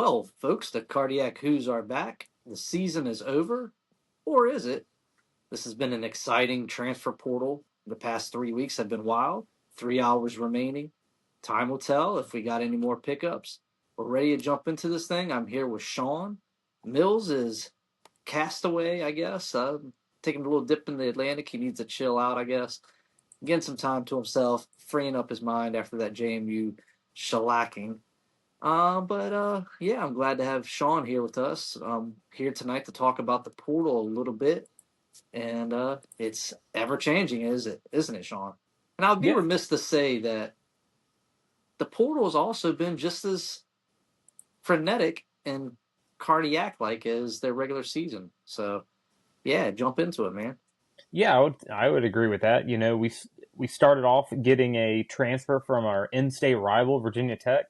Well, folks, the Cardiac Who's are back. The season is over, or is it? This has been an exciting transfer portal. The past 3 weeks have been wild. 3 hours remaining. Time will tell if we got any more pickups. We're ready to jump into this thing. I'm here with Sean. Mills is cast away, I guess. Taking a little dip in the Atlantic. He needs to chill out, I guess. Getting some time to himself, freeing up his mind after that JMU shellacking. But yeah, I'm glad to have Sean here with us. Here tonight to talk about the portal a little bit, and it's ever changing, isn't it, Sean? And I'd be Yeah, remiss to say that the portal has also been just as frenetic and cardiac like as their regular season. So yeah, jump into it, man. yeah, I would agree with that. We started off getting a transfer from our in-state rival, Virginia Tech,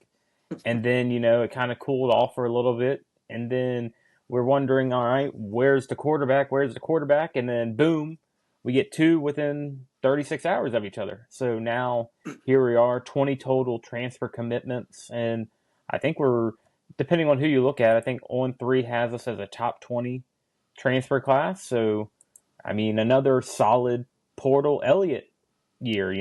and then it kind of cooled off for a little bit, and then we're wondering, all right, where's the quarterback? Where's the quarterback? And then boom, we get two within 36 hours of each other. So now here we are, 20 total transfer commitments, and I think we're depending on who you look at. I think On3 has us as a top 20 transfer class. So I mean, another solid portal Elliott year.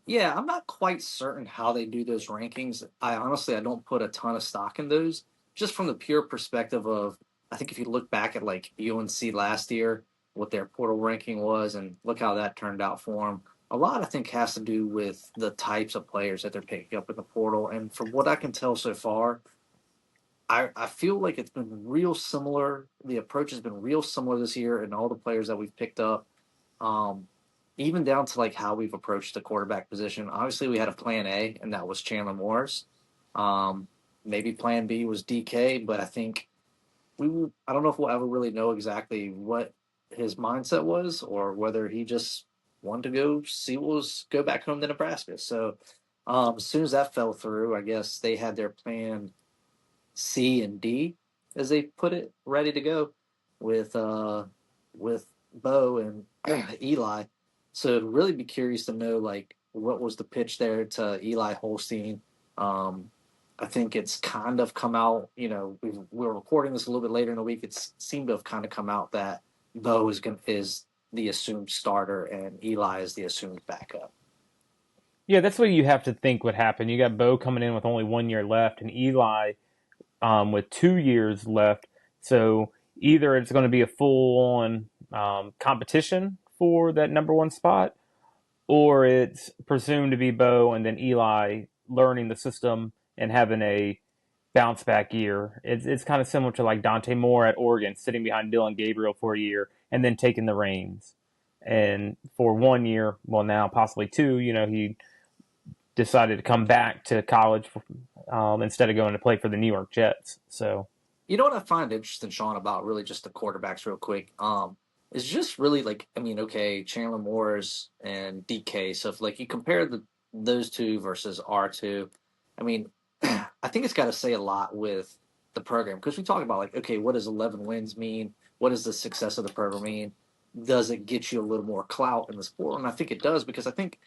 Yeah, I'm not quite certain how they do those rankings. I don't put a ton of stock in those, just from the pure perspective of I think if you look back at like UNC last year, what their portal ranking was, and look how that turned out for them. A lot I think has to do with the types of players that they're picking up in the portal, and from what I can tell so far, I feel like it's been real similar. The approach has been real similar this year, and all the players that we've picked up. Um, Even down to like how we've approached the quarterback position. Obviously, we had a plan A, and that was Chandler Morris. Um, Maybe plan B was DK, but I think I don't know if we'll ever really know exactly what his mindset was or whether he just wanted to go back home to Nebraska. So as soon as that fell through, I guess they had their plan C and D, as they put it, ready to go with Bo and Eli. So I'd really be curious to know like what was the pitch there to Eli Holstein. Um, I think it's kind of come out. We're recording this a little bit later in the week. It's seemed to have kind of come out that Bo is the assumed starter and Eli is the assumed backup. Yeah, that's what you have to think would happen. You got Bo coming in with only 1 year left, and Eli with 2 years left. So either it's going to be a full on competition for that number one spot, or it's presumed to be Bo and then Eli learning the system and having a bounce back year. It's kind of similar to like Dante Moore at Oregon, sitting behind Dylan Gabriel for a year and then taking the reins. And for 1 year, well, now possibly two, he decided to come back to college instead of going to play for the New York Jets. So You know what I find interesting, Sean, about really just the quarterbacks, real quick, is just really like I mean, okay, Chandler Morris and DK. So if like you compare those two versus R2, I mean, I think it's got to say a lot with the program because we talk about like, okay, what does 11 wins mean? What does the success of the program mean? Does it get you a little more clout in the sport? And I think it does because I think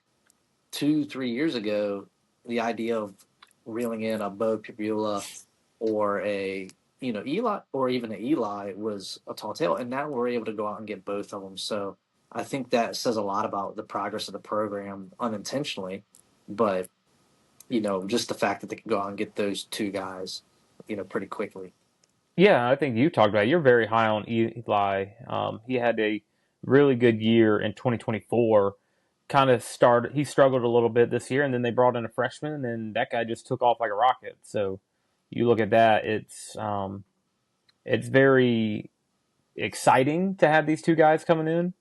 2, 3 years ago, the idea of reeling in a Bo Pibula or a Eli or even an Eli was a tall tale, and now we're able to go out and get both of them. So I think that says a lot about the progress of the program unintentionally, but just the fact that they can go out and get those two guys, pretty quickly. yeah, I think you talked about it. You're very high on Eli. He had a really good year in 2024. He struggled a little bit this year, and then they brought in a freshman, and that guy just took off like a rocket. So you look at that, it's very exciting to have these two guys coming in,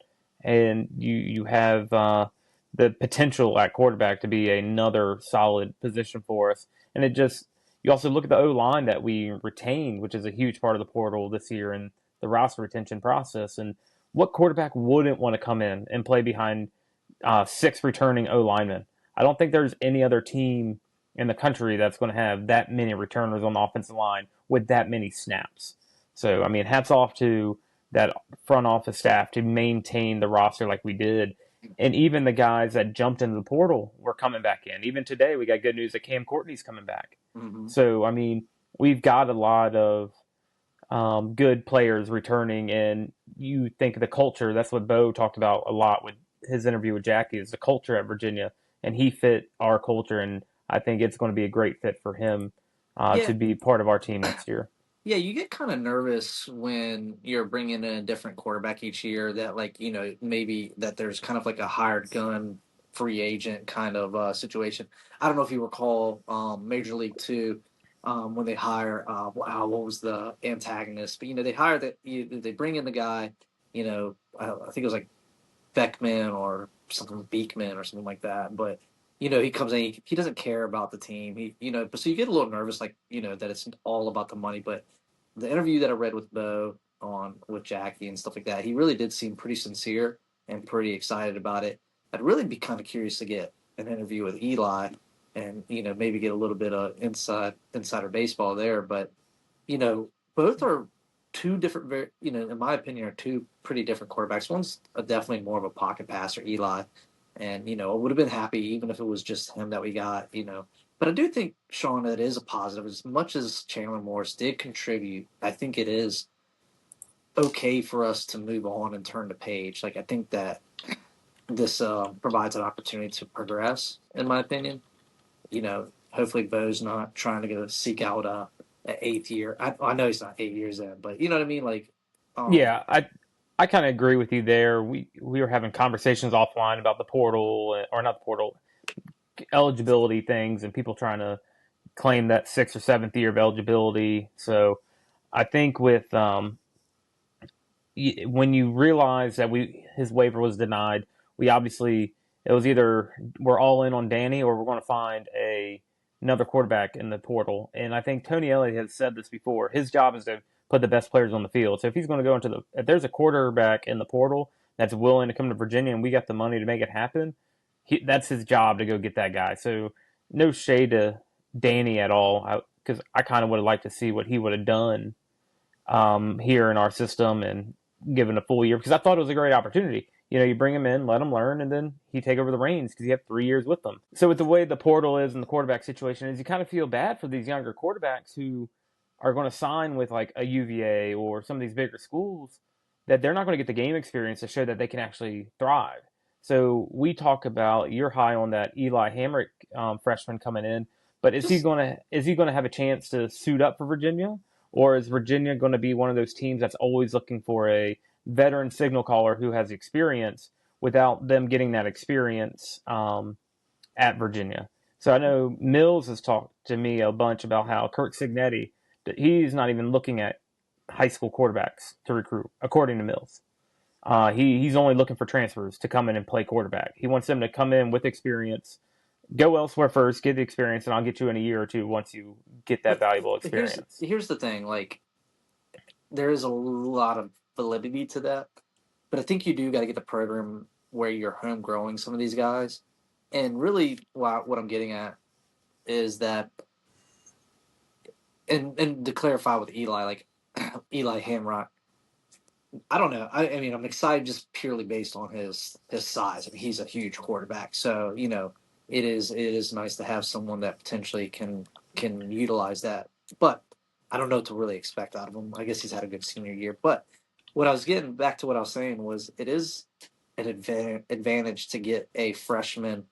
and you have the potential at quarterback to be another solid position for us. And it just you also look at the O line that we retained, which is a huge part of the portal this year and the roster retention process. And what quarterback wouldn't want to come in and play behind six returning O linemen? I don't think there's any other team in the country that's going to have that many returners on the offensive line with that many snaps. So, I mean, hats off to that front office staff to maintain the roster like we did. And even the guys that jumped into the portal were coming back in. Even today, we got good news that Cam Courtney's coming back. Hmm. So, I mean, we've got a lot of good players returning, and you think the culture. That's what Bo talked about a lot with his interview with Jackie. Is the culture at Virginia, and he fit our culture, and I think it's going to be a great fit for him Yeah, to be part of our team next year. yeah, you get kind of nervous when you're bringing in a different quarterback each year that, like, maybe that there's kind of like a hired gun free agent kind of situation. I don't know if you recall Major League Two when they hire, what was the antagonist? But, they hire they bring in the guy, I think it was like Beckman or something Beekman or something like that. But he comes in, he doesn't care about the team. But so you get a little nervous, like that it's all about the money. But the interview that I read with Bo on with Jackie and stuff like that, he really did seem pretty sincere and pretty excited about it. I'd really be kind of curious to get an interview with Eli and maybe get a little bit of insider baseball there. But both are two different, very, in my opinion, are two pretty different quarterbacks. One's definitely more of a pocket passer, Eli, and I would have been happy even if it was just him that we got. But I do think, Sean, that is a positive. As much as Chandler Morris did contribute, I think it is okay for us to move on and turn the page. Like I think that this provides an opportunity to progress, in my opinion. Hopefully Bo's not trying to go seek out an eighth year. I know he's not 8 years in, but you know what I mean. Like, um, Yeah, I kind of agree with you there. We were having conversations offline about the portal, or not the portal, eligibility things, and people trying to claim that sixth or seventh year of eligibility. So I think with when you realize that his waiver was denied, we obviously it was either we're all in on Danny or we're going to find another quarterback in the portal. And I think Tony Elliott has said this before. His job is to put the best players on the field. So if he's going to go if there's a quarterback in the portal that's willing to come to Virginia and we got the money to make it happen, that's his job to go get that guy. So no shade to Danny at all, because I kind of would have liked to see what he would have done here in our system and given a full year because I thought it was a great opportunity. You bring him in, let him learn, and then he take over the reins because you have 3 years with them. So with the way the portal is and the quarterback situation is, you kind of feel bad for these younger quarterbacks who are going to sign with like a UVA or some of these bigger schools that they're not going to get the game experience to show that they can actually thrive. So we talk about you're high on that Eli Hamrick freshman coming in, but just is he going to have a chance to suit up for Virginia? Or is Virginia going to be one of those teams that's always looking for a veteran signal caller who has experience without them getting that experience at Virginia? So I know Mills has talked to me a bunch about how Kirk Signetti, he's not even looking at high school quarterbacks to recruit, according to Mills. He's only looking for transfers to come in and play quarterback. He wants them to come in with experience, go elsewhere first, get the experience, and I'll get you in a year or two once you get that but valuable here's experience. here's the thing. Like, there is a lot of validity to that, but I think you do got to get the program where you're home growing some of these guys. And really, what I'm getting at is that, and to clarify with Eli, like Eli Hamrock, I don't know. I mean, I'm excited just purely based on his size. I mean, he's a huge quarterback, so it is nice to have someone that potentially can utilize that. But I don't know what to really expect out of him. I guess he's had a good senior year. But what I was getting back to what I was saying was it is an advantage to get a freshman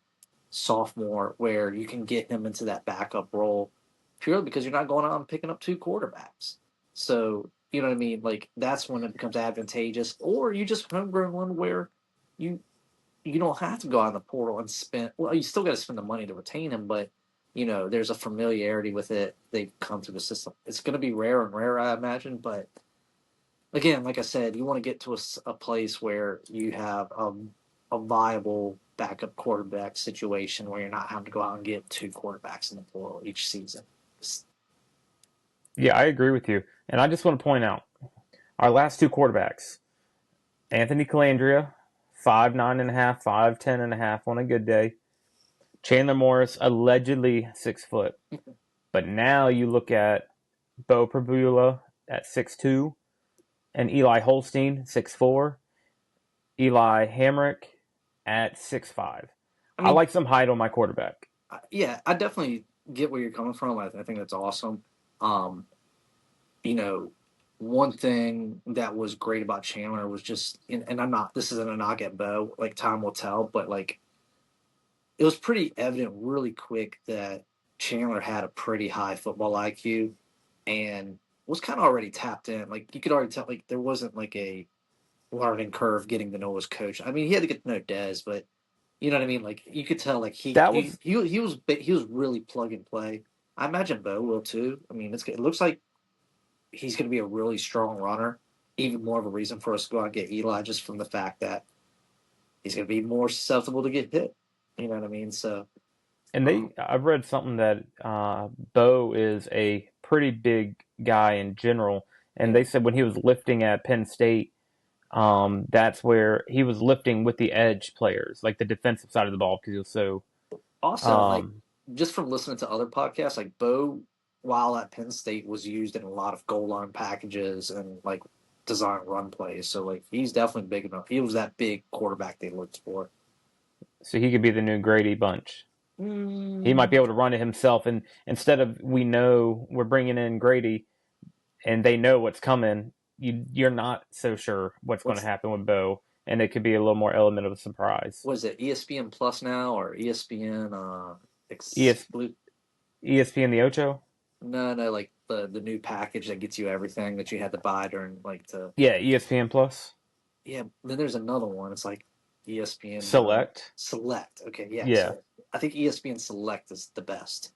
sophomore where you can get him into that backup role purely because you're not going out and picking up two quarterbacks. So, you know what I mean? Like that's when it becomes advantageous. Or you just homegrown one where you you don't have to go out in the portal and spend well, you still gotta spend the money to retain him, but there's a familiarity with it. They've come through the system. It's gonna be rare and rare, I imagine, but again, like I said, you want to get to a place where you have a viable backup quarterback situation where you're not having to go out and get two quarterbacks in the portal each season. Yeah, I agree with you. And I just want to point out our last two quarterbacks, Anthony Calandria, 5'9.5", 5'10.5" on a good day. Chandler Morris, allegedly 6 foot. But now you look at Bo Prabula at 6'2", and Eli Holstein, 6'4", Eli Hamrick at 6'5". I I mean, like some height on my quarterback. yeah, I definitely get where you're coming from. I think that's awesome. Um, you know, one thing that was great about Chandler was just, and I'm not, this isn't a knock at Bo, like time will tell, but like it was pretty evident really quick that Chandler had a pretty high football IQ and was kind of already tapped in. Like you could already tell, like there wasn't like a learning curve getting to know his coach. I mean, he had to get to know Dez, but you know what I mean. Like you could tell, like That was, he was really plug and play. I imagine Bo will too. I mean, it looks like he's going to be a really strong runner. Even more of a reason for us to go out and get Eli, just from the fact that he's going to be more susceptible to get hit. You know what I mean? So, and um, I've read something that Bo is a pretty big guy in general, and yeah. they said when he was lifting at Penn State, that's where he was lifting with the edge players, like the defensive side of the ball, because he was so. Also, like Um, just from listening to other podcasts, like Bo, while at Penn State, was used in a lot of goal line packages and like design run plays. So like he's definitely big enough. He was that big quarterback they looked for. so he could be the new Grady Bunch. He might be Mm, able to run it himself, and instead of we know we're bringing in Grady, and they know what's coming, you're not so sure what's going to what's happen with Bo, and it could be a little more element of a surprise. what is it? ESPN Plus now or ESPN ES, exclude? ESPN the Ocho, No, no, like the new package that gets you everything that you had to buy during like the yeah, ESPN Plus yeah. Then there's another one. It's like ESPN Select, Select. Okay, yeah. yeah. So I think ESPN Select is the best.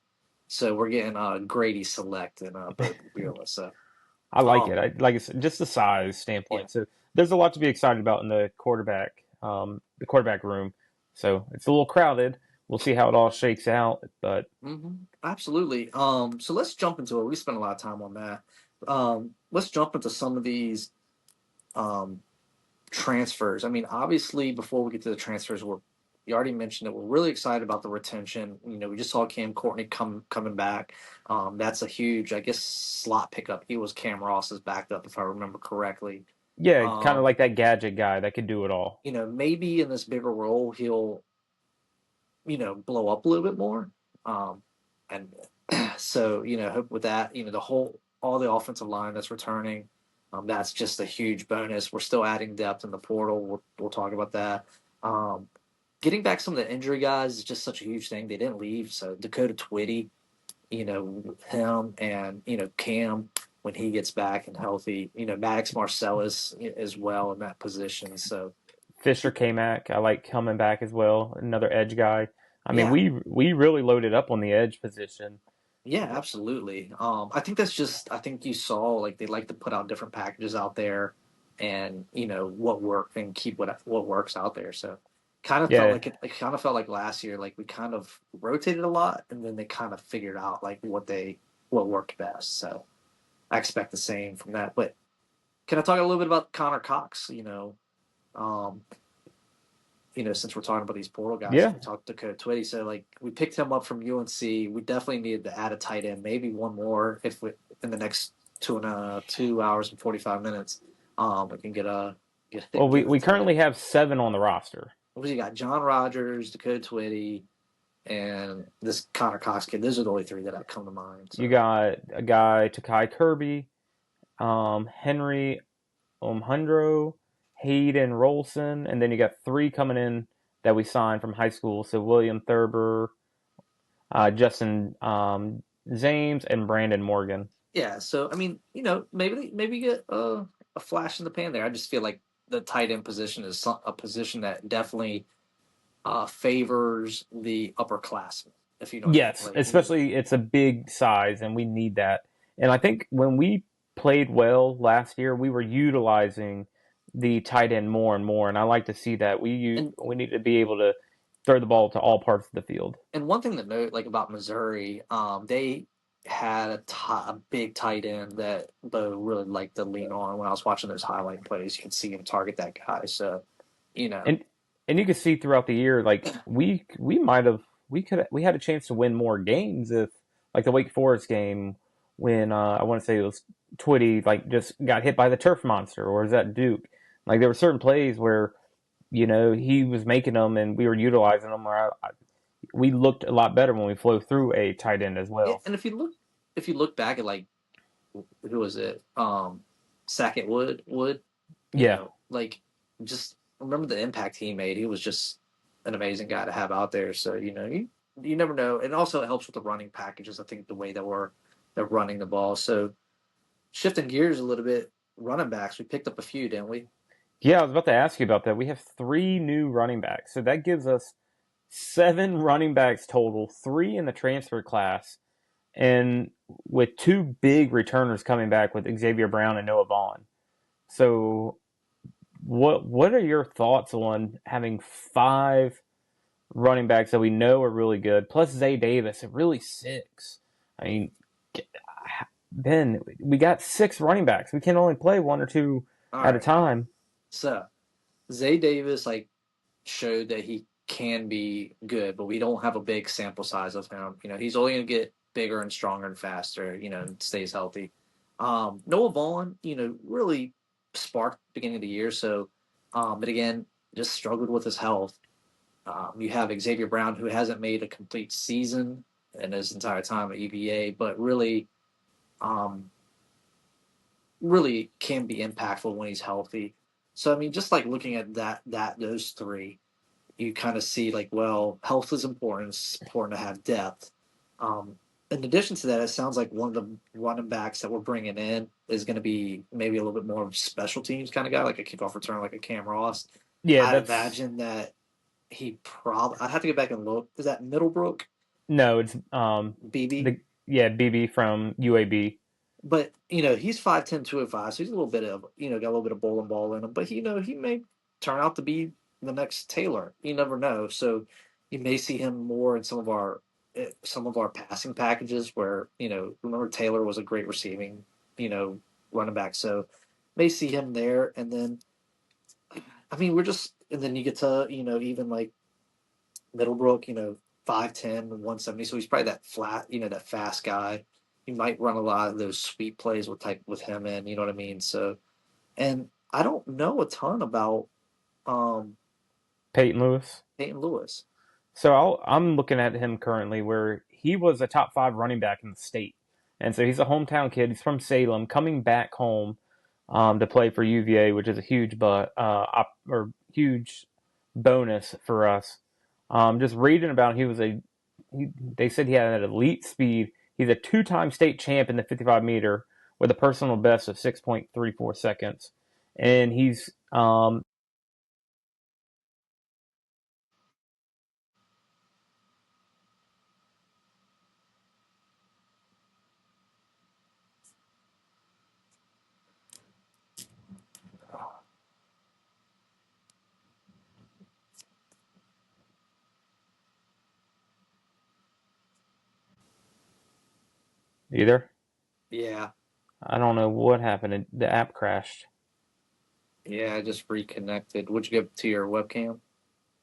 So we're getting Grady Select and Bo Bierla. So I like um it. I like it's just the size yeah. standpoint. So there's a lot to be excited about in the quarterback room. So it's a little crowded. We'll see how it all shakes out, but Absolutely. So let's jump into it. We spent a lot of time on that. Let's jump into some of these um transfers. I mean, obviously, before we get to the transfers, you already mentioned that we're really excited about the retention. You know, we just saw Cam Courtney coming back. That's a huge, I guess, slot pickup. He was Cam Ross's backup, if I remember correctly. yeah, kind of Um, like that gadget guy that could do it all. you know, maybe in this bigger role, he'll blow up a little bit more. And so hope with that, the whole all the offensive line that's returning. That's just a huge bonus. We're still adding depth in the portal. We'll talk about that. Um, Getting back some of the injury guys is just such a huge thing. They didn't leave, so Dakota Twitty, him and Cam when he gets back and healthy. Maddox Marcellus as well in that position. So Fisher K-Mac, I like coming back as well. Another edge guy. I mean, yeah, we really loaded up on the edge position. yeah, absolutely. I think that's just. I think you saw like they like to put out different packages out there, and what worked and keep what works out there. So, kind of felt Yeah, like it kind of felt like last year, like we kind of rotated a lot, and then they kind of figured out like what worked best. So, I expect the same from that. But can I talk a little bit about Connor Cox? Um, since we're talking about these portal guys, yeah. we talked to Dakota Twitty. So like we picked him up from UNC. We definitely needed to add a tight end, maybe one more if we in the next 2 hours and 45 minutes. We can get a Well, get a we tight end. currently have 7 on the roster. What you got? John Rogers, Dakota Twitty, and this Connor Cox kid. Those are the only three that have come to mind. You So got a guy, Takai Kirby, Henry Omhundro, Hayden Rolson, and then you got 3 coming in that we signed from high school. So William Thurber, Justin Zames, and Brandon Morgan. yeah. So I mean, maybe get a flash in the pan there. I just feel like the tight end position is a position that definitely favors the upperclassmen, if you know what I mean. Yes, Like, especially it's a big size, and we need that. And I think when we played well last year, we were utilizing the tight end more and more, and I like to see that. and We need to be able to throw the ball to all parts of the field. and one thing to note, like about Missouri, they had a big tight end that Bo really liked to lean on. When I was watching those highlight plays, you could see him target that guy. So, you know, And you can see throughout the year, like we might have we had a chance to win more games if like the Wake Forest game when I want to say it was Twitty like just got hit by the turf monster, or is that Duke? Like there were certain plays where he was making them and we were utilizing them. Where we looked a lot better when we flow through a tight end as yeah, well. and if you look back at like who was it? Sackett Wood. You Yeah, know, like just remember the impact he made. He was just an amazing guy to have out there. So you never know, and also it helps with the running packages. I think the way that they're running the ball. So shifting gears a little bit, running backs. We picked up a few, didn't we? yeah. I was about to ask you about that. We have three new running backs, so that gives us seven running backs total, three in the transfer class, and with two big returners coming back with Xavier Brown and Noah Vaughn. So, what are your thoughts on having five running backs that we know are really good, plus Zay Davis, and really six? I mean, Ben, we got six running backs. We can only play one or two All at a right. time. So Zay Davis like showed that he can be good, but we don't have a big sample size of him. He's only going to get bigger and stronger and faster. And stays healthy. Noah Vaughn, really sparked beginning of the year. So, but again, just struggled with his health. You have Xavier Brown, who hasn't made a complete season in his entire time at UVA, but um, really can be impactful when he's healthy. So I mean, just like looking at those three, you kind of see like, well, health is important. It's important to have depth. Um, in addition to that, it sounds like one of the running backs that we're bringing in is going to be maybe a little bit more of a special teams kind of guy, like a kickoff return, like a Cam Ross. Yeah, I'd that's imagine that I'd have to get back and look. Is that Middlebrook, no, it's BB? the yeah BB from UAB. But he's 5'10", 205, so he's a little bit of got a little bit of bowling ball in him. But he may turn out to be the next Taylor. You never know. So you may see him more in some of our passing packages where remember Taylor was a great receiving you know running back. So may see him there, and then I mean we're just and then you get to even like Middlebrook, 5'10", 170. So he's probably that flat, that fast guy. He might run a lot of those sweep plays with him in, you know what I mean? So and I don't know a ton about um Peyton Lewis. Peyton Lewis. So I'm looking at him currently where he was a top five running back in the state. And so he's a hometown kid. He's from Salem, coming back home to play for UVA, which is a or huge bonus for us. Just reading about him, they said he had an elite speed. He's a two-time state champ in the 55 meter with a personal best of 6.34 seconds. And he's either. Yeah. I don't know what happened. The app crashed. Yeah, I just reconnected. Would you go to your webcam?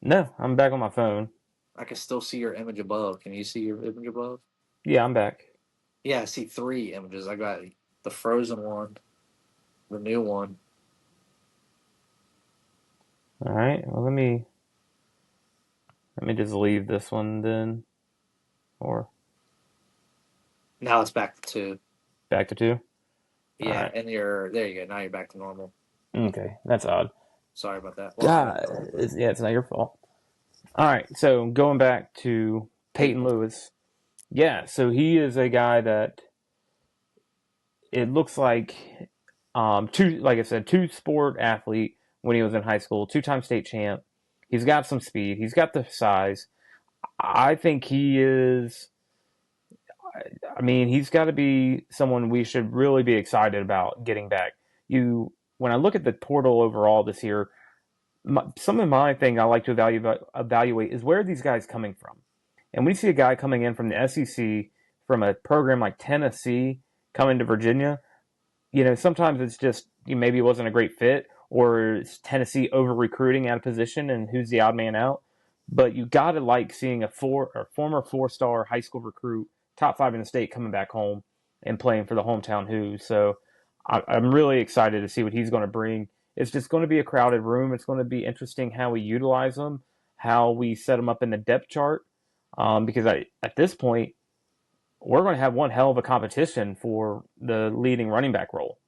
No, I'm back on my phone. I can still see your image above. Can you see your image above? Yeah, I'm back. Yeah, I see three images. I got the frozen one, the new one. All right. Well, let me just leave this one then, or Now it's back to two. back to two. All Yeah, right. and there you go. Now you're back to normal. Okay, that's odd. Sorry about that. Well, not God, odd, but yeah, it's not your fault. All right. So going back to Peyton Peyton. Lewis. Yeah. So he is a guy that it looks like like I said, two sport athlete when he was in high school, two-time state champ. He's got some speed. He's got the size. I think he is. I mean, he's got to be someone we should really be excited about getting back. When I look at the portal overall this year, some of my thing I like to evaluate is where are these guys coming from. And when you see a guy coming in from the SEC, from a program like Tennessee, coming to Virginia, sometimes it's just maybe it wasn't a great fit, or it's Tennessee over recruiting at a position, and who's the odd man out. But you got to like seeing a former 4-star high school recruit, top five in the state, coming back home and playing for the hometown Who's. So I'm really excited to see what he's going to bring. It's just going to be a crowded room. It's going to be interesting how we utilize them, how we set them up in the depth chart. Because at this point, we're going to have one hell of a competition for the leading running back role.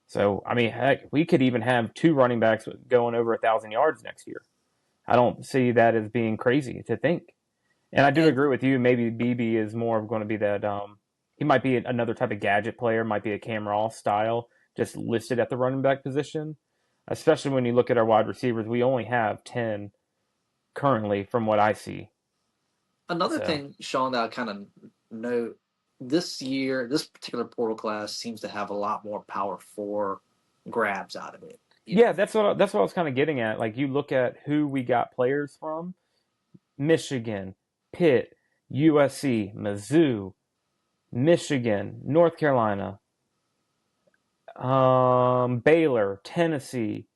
So, I mean, heck, we could even have two running backs going over 1,000 yards next year. I don't see that as being crazy to think. And I do And agree with you. Maybe BB is more of going to be that. He might be another type of gadget player. Might be a Cam Ross style, just listed at the running back position. Especially when you look at our wide receivers, we only have 10 currently, from what I see. another So thing, Sean, that I kind of note this year, this particular portal class seems to have a lot more power for grabs out of it. You yeah, know, that's what I was kind of getting at. Like you look at who we got players from: Michigan, Pitt, USC, Mizzou, Michigan, North Carolina, Baylor, Tennessee,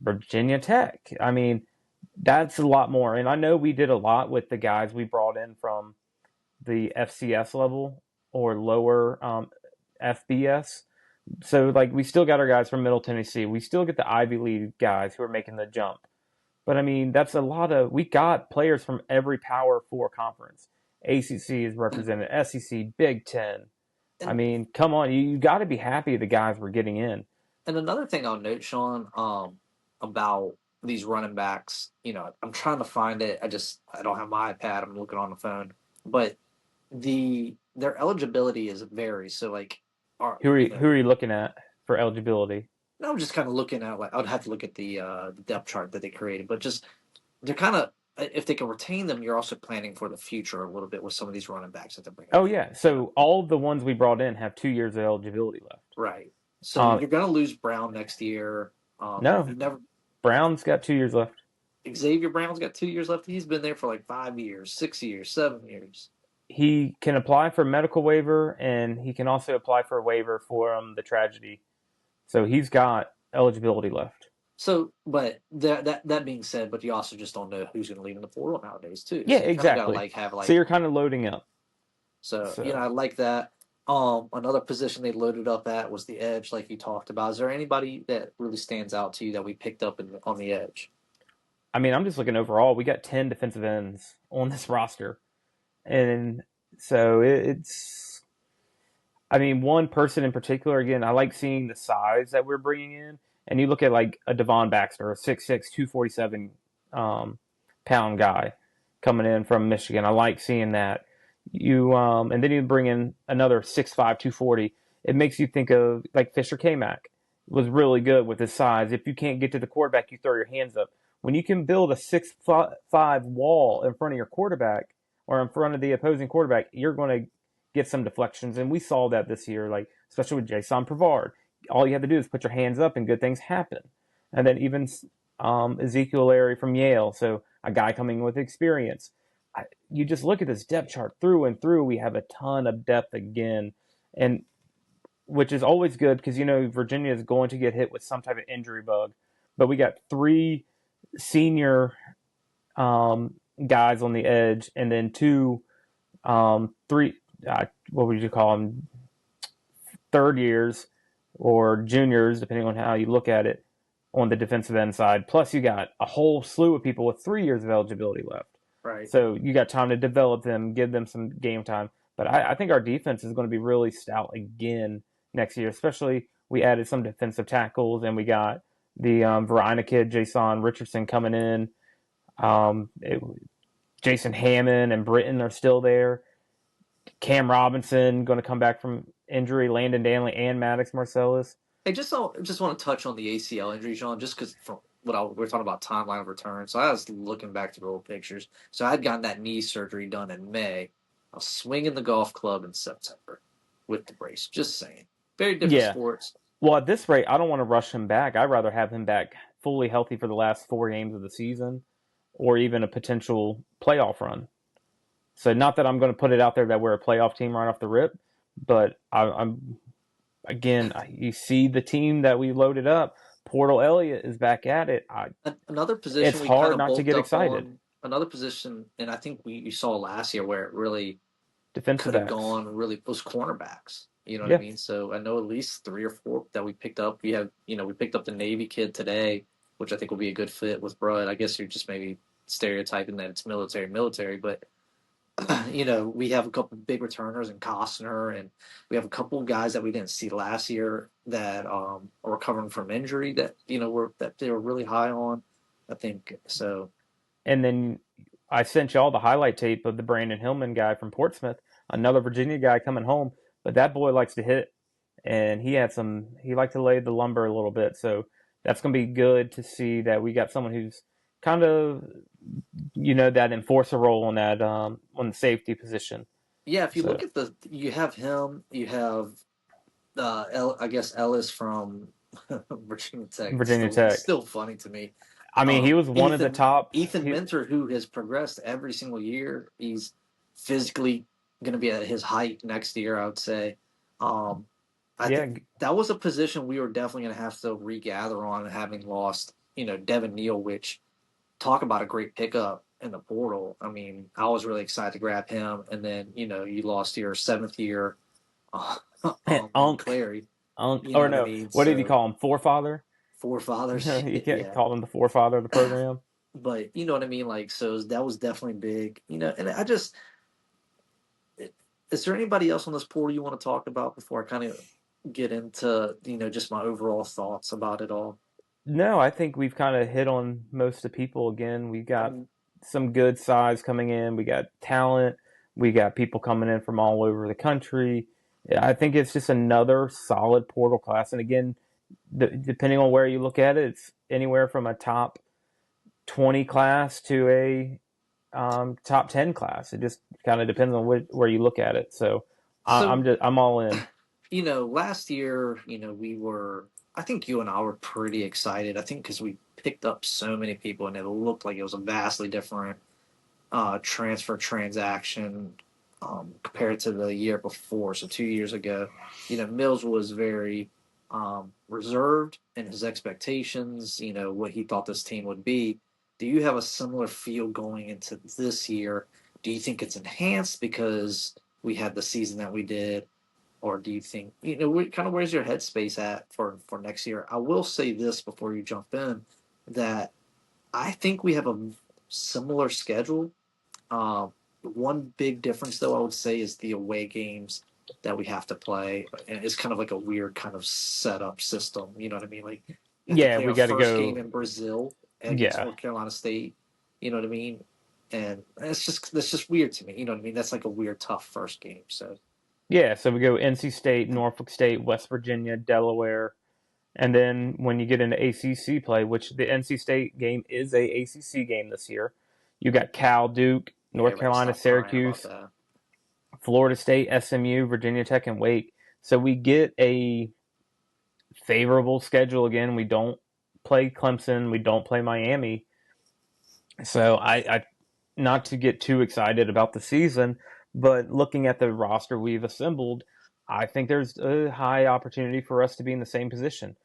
Virginia Tech. I mean, that's a lot more. And I know we did a lot with the guys we brought in from the FCS level or lower FBS. So, like, we still got our guys from Middle Tennessee. We still get the Ivy League guys who are making the jump. But I mean, that's a lot of. We got players from every Power Four conference. ACC is represented, SEC, Big Ten. I and mean, come on, you got to be happy the guys we're getting in. and another thing I'll note, Sean, about these running backs. I'm trying to find it. I don't have my iPad. I'm looking on the phone, but their eligibility is varies. So like, are Who are you looking at for eligibility? I'm just kind of looking at like I'd have to look at the depth chart that they created, but just they're kind of if they can retain them, you're also planning for the future a little bit with some of these running backs that they're bringing Oh in. yeah, You know, so all of the ones we brought in have 2 years of eligibility left. right? So Um, you're going to lose Brown next year. no, You never Brown's got 2 years left. Xavier Brown's got 2 years left. He's been there for like 5 years, 6 years, 7 years. He can apply for a medical waiver, and he can also apply for a waiver for the tragedy. So he's got eligibility left. So, but that being said, but you also just don't know who's going to leave in the portal nowadays too. Yeah, So you kind of got to exactly. like have So like you're kind of loading up. so So I like that. Another position they loaded up at was the edge, like you talked about. Is there anybody that really stands out to you that we picked up on the edge? I mean, I'm just looking overall. We got 10 defensive ends on this roster, and so it's. I mean, one person in particular. Again, I like seeing the size that we're bringing in. And you look at like a Devon Baxter, a 6'6", 247 pound guy coming in from Michigan. I like seeing that. And then you bring in another 6'5", 240. It makes you think of like Fisher K-Mac was really good with his size. If you can't get to the quarterback, you throw your hands up. When you can build a 6'5" wall in front of your quarterback or in front of the opposing quarterback, you're going to get some deflections. And we saw that this year, like especially with Jason Pavard. All you have to do is put your hands up and good things happen. And then even Ezekiel Larry from Yale, so a guy coming with experience. You just look at this depth chart through and through. We have a ton of depth again, and which is always good because Virginia is going to get hit with some type of injury bug. But we got three senior guys on the edge, and then three. What would you call them? Third years or juniors, depending on how you look at it, on the defensive end side. Plus, you got a whole slew of people with 3 years of eligibility left. Right. So you got time to develop them, give them some game time. But I think our defense is going to be really stout again next year, especially we added some defensive tackles and we got the Verina kid, Jason Richardson, coming in. Um, it, Jason Hammond and Britton are still there. Cam Robinson going to come back from injury. Landon Danley and Maddox Marcellus. Hey, just want to touch on the ACL injury, Sean, just because from we're talking about timeline of return. So I was looking back to the old pictures. So I had gotten that knee surgery done in May. I was swinging the golf club in September with the brace. Just saying, very different Yeah. sports. Well, at this rate, I don't want to rush him back. I'd rather have him back fully healthy for the last 4 games of the season or even a potential playoff run. So, not that I'm going to put it out there that we're a playoff team right off the rip, but I'm again, you see the team that we loaded up. Portal Elliott is back at it. Another position It's we kind hard of not to bulked get up excited. on. Another position, and I think you saw last year where it really Defensive could have backs. gone really was cornerbacks. You know what I Yeah. mean? So I know at least three or four that we picked up. We picked up the Navy kid today, which I think will be a good fit with Brud. I guess you're just maybe stereotyping that it's military, but we have a couple big returners in Costner, and we have a couple of guys that we didn't see last year that are recovering from injury that were that they were really high on. I think so. And then I sent you all the highlight tape of the Brandon Hillman guy from Portsmouth, another Virginia guy coming home. But that boy likes to hit, and he liked to lay the lumber a little bit. So that's going to be good to see that we got someone who's kind of that enforcer role on the safety position. Yeah, if you look So at you have him, you have I guess Ellis from Virginia Tech. Virginia It's Tech. still funny to me. I mean, he was one of the Ethan top. Ethan Minter, who has progressed every single year. He's physically going to be at his height next year, I would say. Um, I Yeah, think that was a position we were definitely going to have to regather on, having lost, Devin Neal, which talk about a great pickup in the portal. I mean, I was really excited to grab him, and then you lost your seventh year, uh, in Unk, Clary. Unk, You know or what I no, mean? what did he So call him? Forefather. forefathers, He yeah. called him the forefather of the program. But you know what I mean? Like, so that was definitely big. And I just, is there anybody else on this pool you want to talk about before I kind of get into, just my overall thoughts about it all? No, I think we've kind of hit on most of the people again. We I got mean, some good size coming in. We got talent. We got people coming in from all over the country. I think it's just another solid portal class. And again, depending on where you look at it, it's anywhere from a top 20 class to a top 10 class. It just kind of depends on where you look at it. So so, I'm all in. last year, I think you and I were pretty excited. I think because we picked up so many people and it looked like it was a vastly different transfer transaction compared to the year before. So 2 years ago, Mills was very reserved in his expectations. What he thought this team would be. Do you have a similar feel going into this year? Do you think it's enhanced because we had the season that we did, or do you think kind of where's your headspace at for next year? I will say this before you jump in that I think we have a similar schedule. One big difference, though, I would say, is the away games that we have to play. And it's kind of like a weird kind of setup system. You know what I mean? Like, we have to Yeah, play we our got to first game go. in Brazil against Yeah. North Carolina State. You know what I mean? And that's just weird to me. You know what I mean? That's like a weird, tough first game. So Yeah, so we go NC State, Norfolk State, West Virginia, Delaware, and then when you get into ACC play, which the NC State game is a ACC game this year, you got Cal, Duke, North everybody Carolina, stop crying about Syracuse, that. Florida State, SMU, Virginia Tech, and Wake. So we get a favorable schedule again. We don't play Clemson, we don't play Miami. So I not to get too excited about the season, but looking at the roster we've assembled, I think there's a high opportunity for us to be in the same position.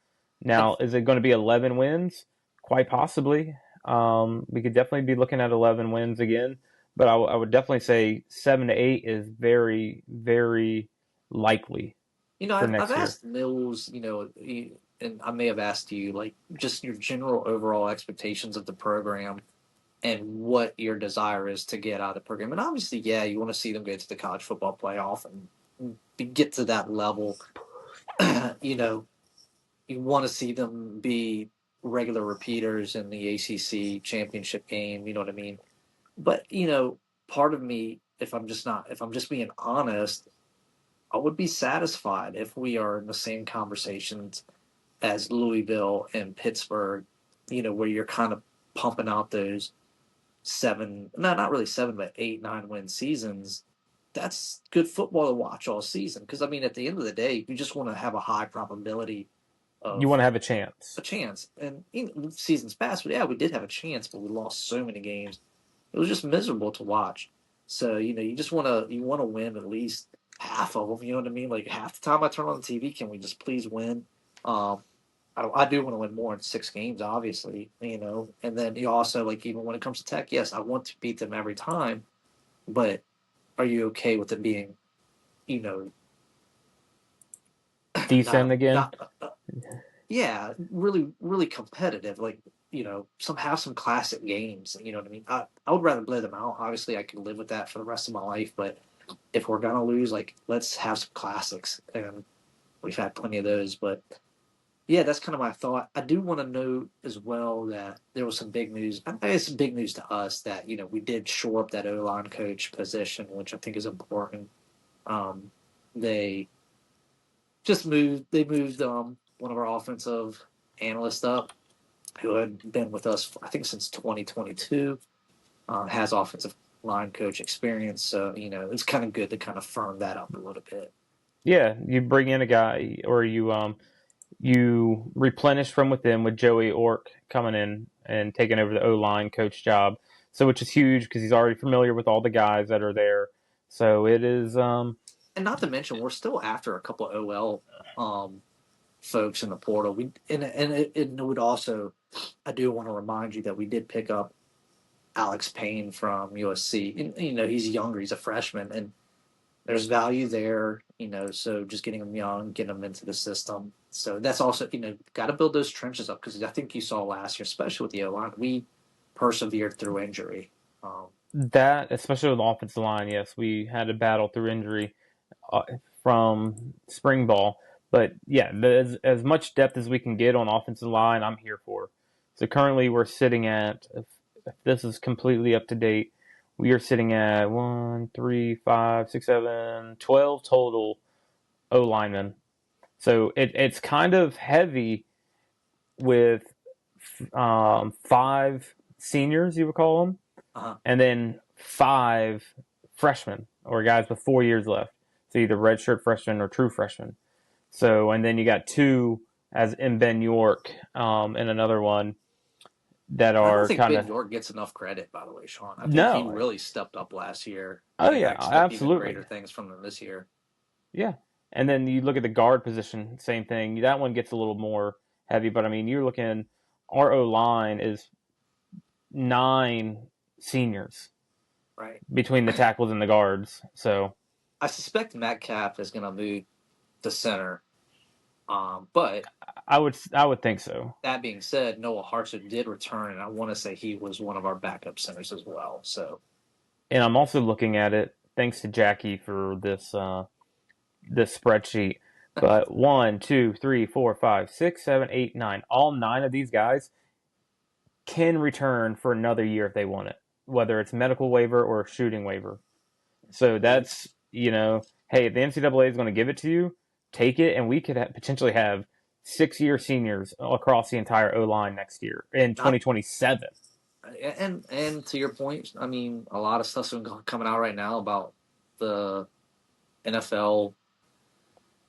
I Now, is it going to be 11 wins? Quite possibly. We could definitely be looking at 11 wins again, but I would definitely say 7 to 8 is very, very likely for I've next year. asked Mills, and I may have asked you, like, just your general overall expectations of the program and what your desire is to get out of the program. And obviously, yeah, you want to see them get to the college football playoff and get to that level. you know, you want to see them be regular repeaters in the ACC championship game. You know what I mean? But part of me, if I'm just being honest, I would be satisfied if we are in the same conversations as Louisville and Pittsburgh. Where you're kind of pumping out those seven, no, not really seven, but 8, 9 win seasons. That's good football to watch all season. Because I mean, at the end of the day, you just want to have a high probability You of want to have a a chance. chance. And seasons past, but yeah, we did have a chance, but we lost so many games. It was just miserable to watch. So you just want to win at least half of them. You know what I mean? Like half the time I turn on the TV, can we just please win? Um, I do want to win more in 6 games, obviously. And then you also like even when it comes to Tech, yes, I want to beat them every time, but are you okay with it being, you know, Decent not again. not yeah, really really competitive? Like some have some classic games. You know what I mean? I would rather blow them out. Obviously, I could live with that for the rest of my life. But if we're gonna lose, like let's have some classics, and we've had plenty of those. But yeah, that's kind of my thought. I do want to note as well that there was some big news. I think it's big news to us that we did shore up that O line coach position, which I think is important. Um, they they moved one of our offensive analysts up who had been with us, I think, since 2022, has offensive line coach experience. So, it's kind of good to kind of firm that up a little bit. Yeah, you bring in a guy, or you replenish from within with Joey Ork coming in and taking over the O line coach job. So which is huge because he's already familiar with all the guys that are there. So it is. And not to mention, we're still after a couple of OL folks in the portal. It would also, I do want to remind you that we did pick up Alex Payne from USC. And, he's younger, he's a freshman, and there's value there, so just getting them young, getting them into the system. So that's also, got to build those trenches up because I think you saw last year, especially with the O line, we persevered through injury. Um, That, especially with the offensive line, yes, we had to battle through injury uh, from spring ball. But yeah, as much depth as we can get on offensive line, I'm here for. So currently, we're sitting at, if this is completely up to date, we are sitting at 1, 3, 5, 6, 7, 12 total O linemen. So it's kind of heavy with five seniors, you would call them, uh, and then five freshmen or guys with 4 years left. So either redshirt freshman or true freshman. So and then you got two as in Ben York and another one that and I don't are think kind Ben of York gets enough credit, by the way, Sean. I think he no. really stepped up last year, Oh and I yeah, expect even greater absolutely. things from him this year. Yeah. And then you look at the guard position, same thing. That one gets a little more heavy, but I mean, you're looking, our O line is nine seniors Right. between the tackles and the guards. So I suspect Metcalf is going to move to center. But I would think so. that being said, Noah Hartson did return, and I want to say he was one of our backup centers as well. So, And I'm also looking at it, thanks to Jackie for this spreadsheet. But 1, 2, 3, 4, 5, 6, 7, 8, 9. All nine of these guys can return for another year if they want it, whether it's medical waiver or a shooting waiver. So that's, hey, if the NCAA is going to give it to you, take it, and we could potentially have 6 year seniors across the entire O line next year in not 2027. and to your point, I mean, a lot of stuff's been coming out right now about the NFL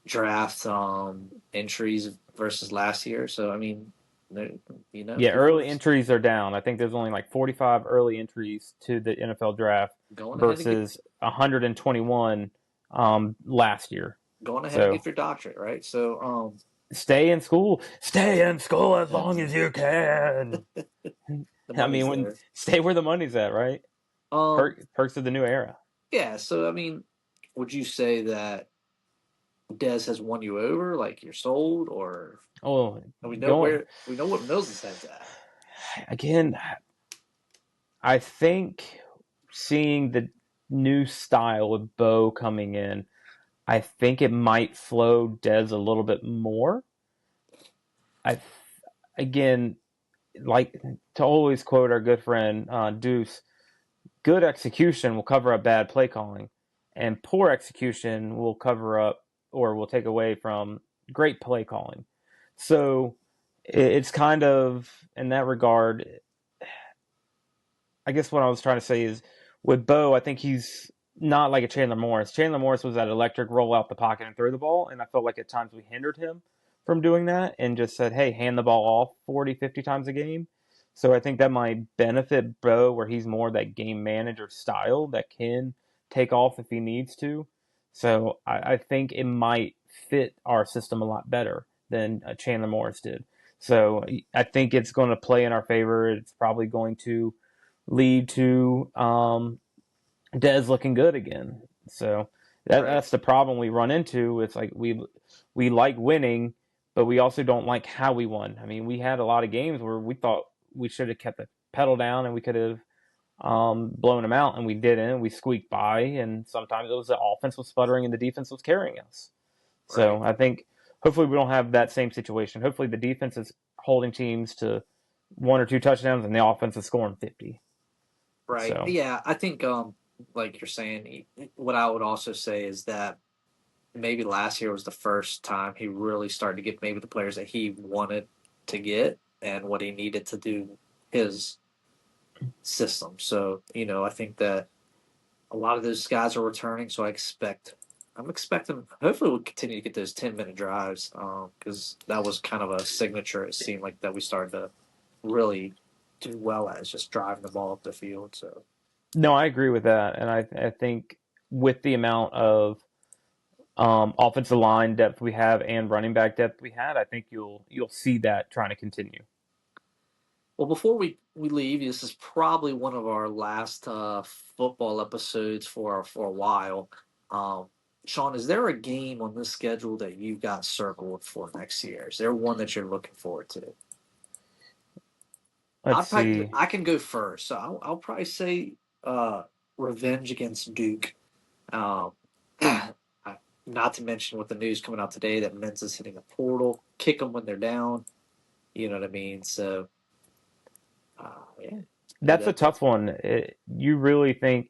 draft entries versus last year. So, I mean, Yeah, people early entries are down. I think there's only like 45 early entries to the NFL draft going ahead and versus 121 last year. get So your doctorate, right? So, stay in school. Stay in school as long as you can. the I money's mean, when there. stay where the money's at, right? Um, Perks of the new era. yeah. So, I mean, would you say that Dez has won you over, like you're sold, or Oh, going we know what Mills' head's at. again. I think seeing the new style with Bo coming in, I think it might flow Dez a little bit more. I again like to always quote our good friend Deuce: "Good execution will cover up bad play calling, and poor execution will cover up or will take away from great play calling." So it's kind of in that regard. I guess what I was trying to say is with Bo, I think he's not like a Chandler Morris. Chandler Morris was that electric roll out the pocket and throw the ball, and I felt like at times we hindered him from doing that and just said, hey, hand the ball off 40, 50 times a game. So I think that might benefit Bo where he's more that game manager style that can take off if he needs to. So I think it might fit our system a lot better than Chandler Morris did. So I think it's going to play in our favor. It's probably going to lead to Dez looking good again. So Right. that's the problem we run into. It's like we like winning, but we also don't like how we won. I mean, we had a lot of games where we thought we should have kept the pedal down and we could have blown them out, and we didn't. We squeaked by, and sometimes it was the offense was sputtering and the defense was carrying us. So Right. I think hopefully we don't have that same situation. Hopefully the defense is holding teams to one or two touchdowns, and the offense is scoring 50. Right. So Yeah, I think like you're saying, what I would also say is that maybe last year was the first time he really started to get maybe the players that he wanted to get and what he needed to do his system. So, I think that a lot of those guys are returning, so I'm expecting hopefully we'll continue to get those 10-minute drives because that was kind of a signature it seemed like that we started to really do well at is just driving the ball up the field. So no, I agree with that, and I think with the amount of offensive line depth we have and running back depth we had, I think you'll see that trying to continue. well, before we leave, this is probably one of our last football episodes for a while. Um, Sean, is there a game on this schedule that you got circled for next year? Is there one that you're looking forward to? Let's see. I can go first. So I'll probably say uh, revenge against Duke. Um, not to mention with the news coming out today that Mensa's hitting a portal, kick them when they're down. You know what I mean? So yeah, That's a that's tough one. You really think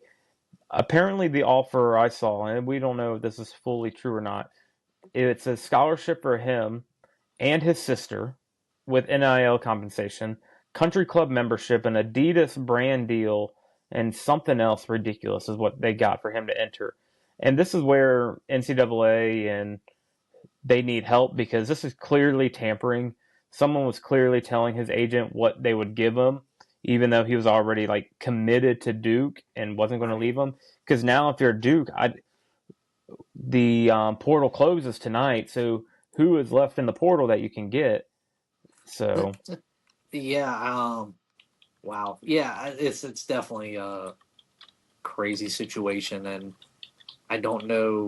apparently the offer I saw, and we don't know if this is fully true or not. It's a scholarship for him and his sister with NIL compensation, country club membership, an Adidas brand deal, and something else ridiculous is what they got for him to enter. And this is where NCAA and they need help because this is clearly tampering. Someone was clearly telling his agent what they would give him, even though he was already like committed to Duke and wasn't going to right. leave him. Because now, if you're Duke, the portal closes tonight, so who is left in the portal that you can get? So Yeah. Wow. Yeah. It's definitely a crazy situation, and I don't know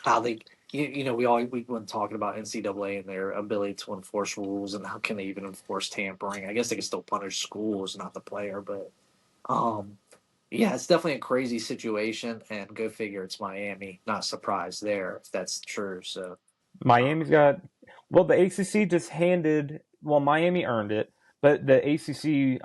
how they. We've been talking about NCAA and their ability to enforce rules, and how can they even enforce tampering? I guess they can still punish schools, not the player, but um, yeah, it's definitely a crazy situation. And go figure, it's Miami. Not surprised there if that's true. So Miami's got well, the ACC just handed well, Miami earned it, but the ACC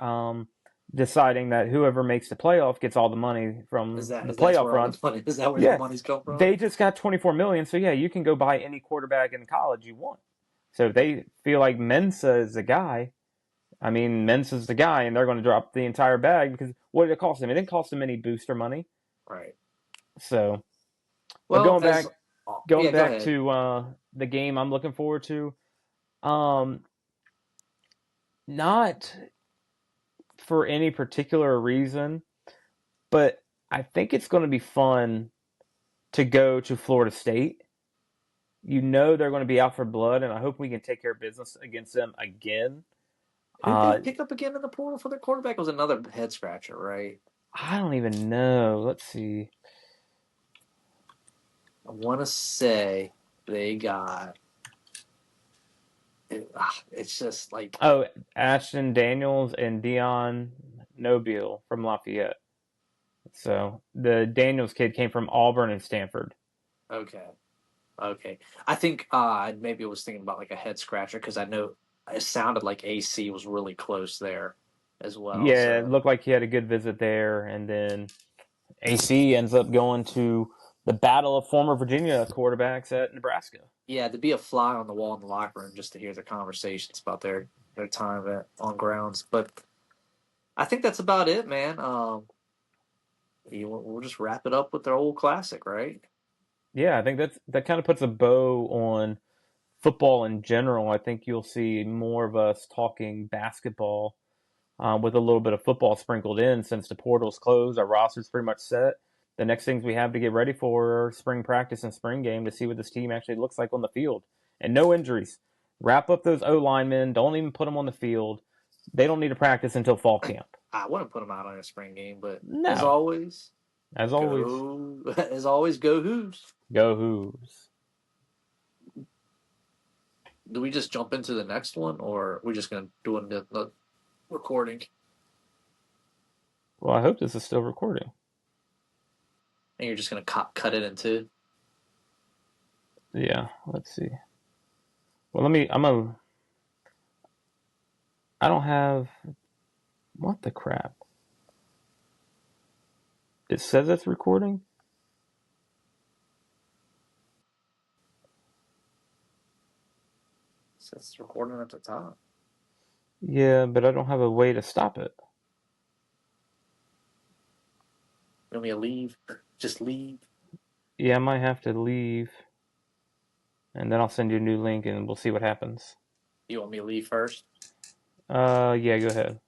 deciding that whoever makes the playoff gets all the money is from that the is that's playoff where all run. the money is that where the Yeah, money's come from? they just got 24 million, so yeah, you can go buy any quarterback in college you want. So if they feel like Mensa is the guy, I mean Mensa's the guy, and they're going to drop the entire bag because what did it cost them? It didn't cost them any booster money. Right. So, but Well, as going yeah, go back ahead. to the game I'm looking forward to, um, not for any particular reason, but I think it's going to be fun to go to Florida State. You know they're going to be out for blood, and I hope we can take care of business against them again. Who did they Uh, pick up again in the portal for their quarterback? It was another head scratcher, right? I don't even know. Let's see. I want to say they got. It's just like Oh, Ashton Daniels and Dion Nobile from Lafayette. So the Daniels kid came from Auburn and Stanford. okay, okay. I think maybe I was thinking about like a head scratcher because I know it sounded like AC was really close there as well. Yeah, it So looked like he had a good visit there, and then AC ends up going to the battle of former Virginia quarterbacks at Nebraska. yeah, to be a fly on the wall in the locker room just to hear their conversations about their time on grounds. But I think that's about it, man. We'll just wrap it up with their old classic, right? Yeah, I think that kind of puts a bow on football in general. I think you'll see more of us talking basketball with a little bit of football sprinkled in since the portal's closed. Our roster's pretty much set. The next things we have to get ready for are spring practice and spring game to see what this team actually looks like on the field. And no injuries. Wrap up those O linemen. Don't even put them on the field. They don't need to practice until fall camp. I wouldn't put them out on a spring game, but No. As always, as always, go Who's. go Hoos. Do we just jump into the next one, or are we just gonna do it? recording, Well, I hope this is still recording. and you're just gonna cut it into. Yeah, let's see. Well, let me. I don't have. What the crap? It says it's recording. So it's recording at the top. Yeah, but I don't have a way to stop it. You want me to leave? Just leave. Yeah, I might have to leave, and then I'll send you a new link, and we'll see what happens. You want me to leave first? Yeah, go ahead.